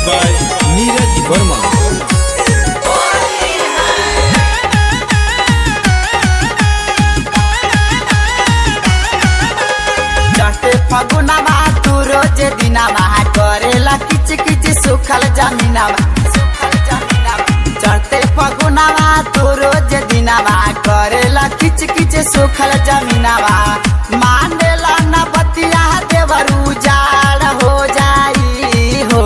by Neeraj Verma. फगुनावा तू रोज दिनावा करेला किच किच सुखल जमीनावा चढ़ते फगुनावा तू रोज दिनावा करेला किच किच सुखल जमीनावा मानेला न बतिया देवरू जाड़ हो जाई हो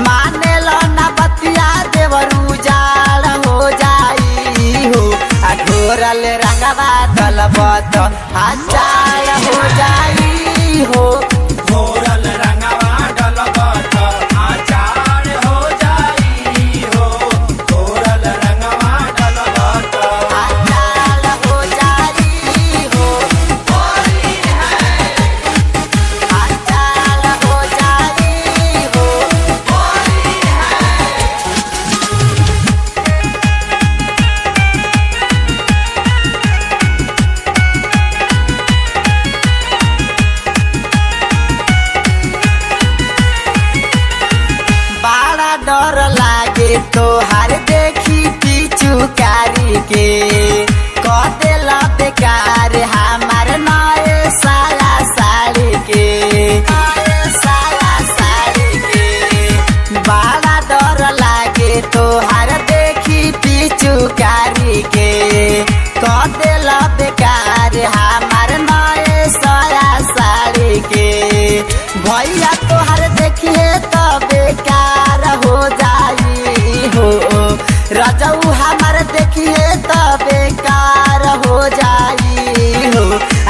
मानेला न बतिया देवरू जाड़ हो जाई हो घोरल रंगवा दलबत हजार हो जाई हो घोरल रंगवा डलबत आचार हो जाई हो घोरल रंगवा डलबत आचार हो जाई हो आचार हो जाई हो बड़ा डर लागे तोहार देखी पिचुकारी के कदेला बेकार हमार नए साया साड़ी के नए साया साड़ी के बड़ा डर लागे तोहार देखी पिचुकारी के कदेला बेकार हमार नए साया साड़ी के भैया तोहर देखिए तो बेकार हो जाई हो रजऊ हमार देखिए तो बेकार हो जाई हो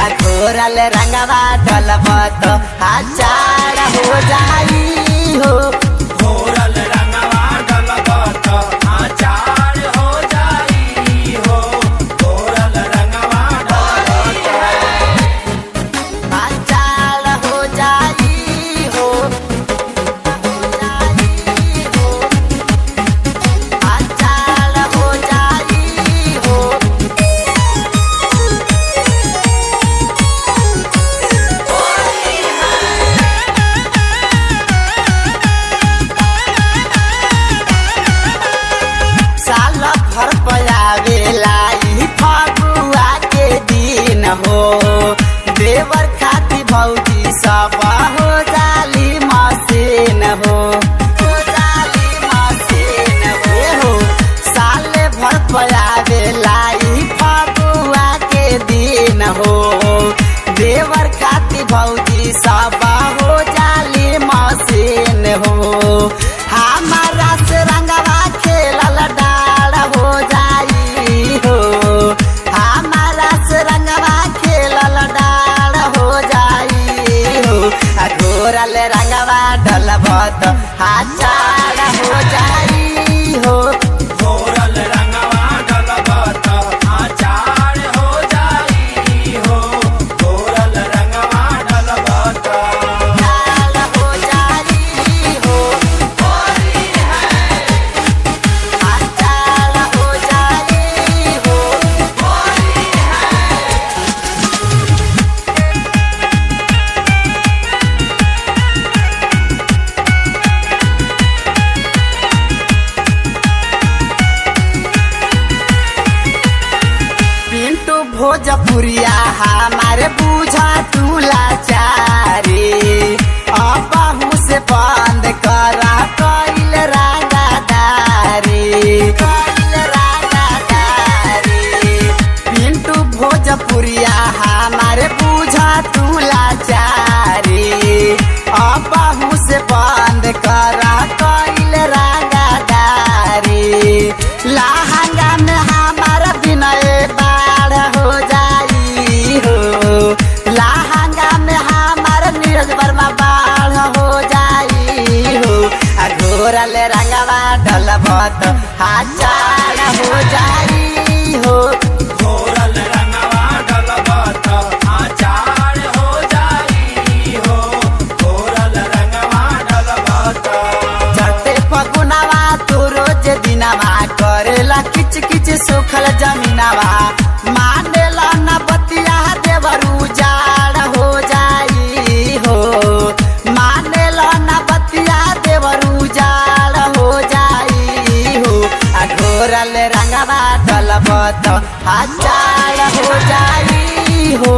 घोरल रंगवा डलबत हजार हो जाई हो घोरल रंगवा डलबत आचार हो जाई हो घोरल रंगवा डलबत हजार हो जाई हो हजार हो जाई हो साल भर पयावेला ई फगुआ के दिन हो देवर खाती भौजी सब हो जाली मशीन हो जाली मशीन हो साल भर पयावेला ई फगुआ के दिन हो देवर खाती भौजी सब हो जाली मशीन हो हमारा से रंगवा खेलल डाल हो जाई हो हमारा से रंगवा खेलल डाल हो जाई हो घोरल रंगवा डलबत हजार हो जाई हो घोरल रंगवा डलबत आचार हो जाई हो घोरल रंगवा डलबत डाल हो जाई हो हजार हो जाई हो पिंटू भोजपुरिया हमारे बूझा तू लाचारी अबहू से बंद करा कइल रागादारी कइल रागादारी पिंटू भोजपुरिया हमारे बूझा तू लाचारी अबहू से बंद करा कइल रागादारी लहंगा में हमारा विनय बाढ़ हो जाई हो लहंगा में हमारा नीरज वर्मा बाढ़ हो जाई हो घोरल रंगवा डलबत हजार हो जाई हो घोरल रंगवा डलबत आचार हो जाई हो घोरल रंगवा डलबत चढ़ते फगुनावा तू रोज दिनावा करेला किच किच सुखल जमीनावा मानेला न बतिया देवरू जाड़ हो जाई हो मानेला न बतिया देवरू जाड़ घोरल रंगवा डलबत अचार हो जाई हो